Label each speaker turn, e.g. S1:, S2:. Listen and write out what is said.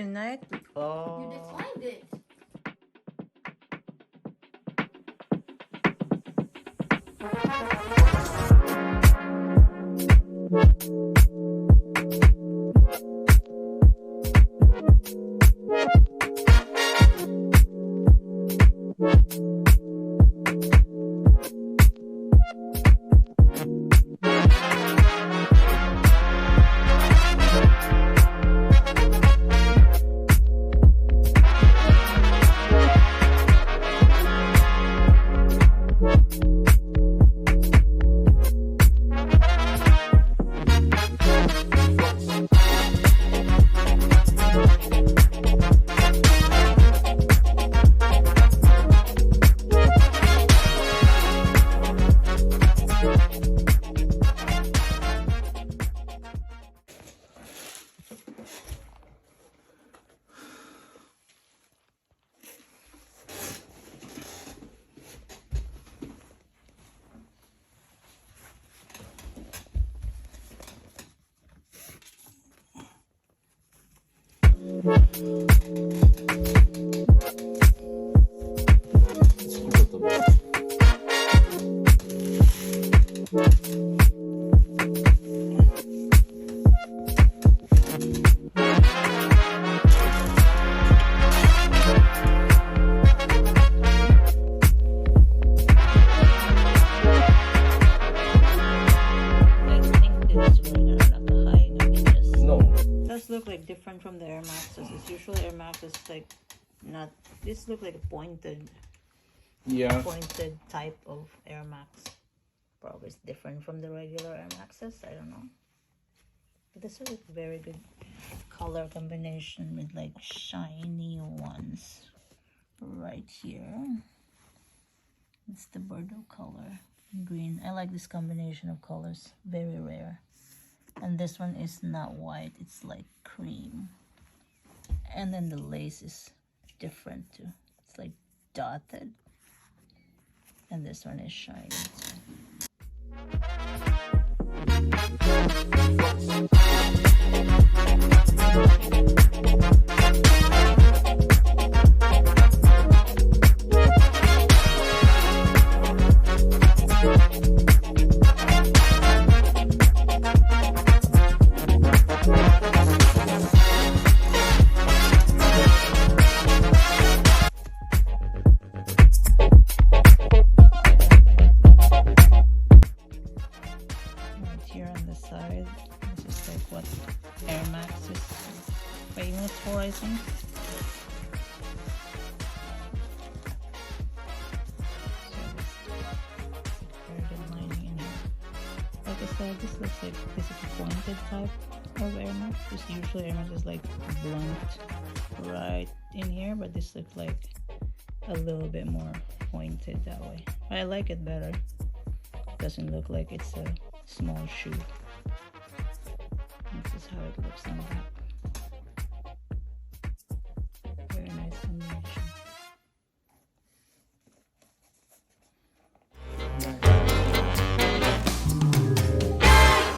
S1: night? Oh.
S2: You declined it.
S1: Look like different from the Air Maxes. It's usually Air Maxes like not. This look like a pointed type of Air Max. Probably it's different from the regular Air Maxes. I don't know. But this is a very good color combination with like shiny ones right here. It's the Bordeaux color, green. I like this combination of colors. Very rare. And this one is not white, it's like cream. And then the lace is different too. It's like dotted. And this one is shiny too. Side. This is like what Air Max is famous for, I think. So very good lining in here. Like I said, this looks like this is a pointed type of Air Max. Because usually Air Max is like blunt right in here, but this looks like a little bit more pointed that way. But I like it better. Doesn't look like it's a small shoe. This is how it looks on the back.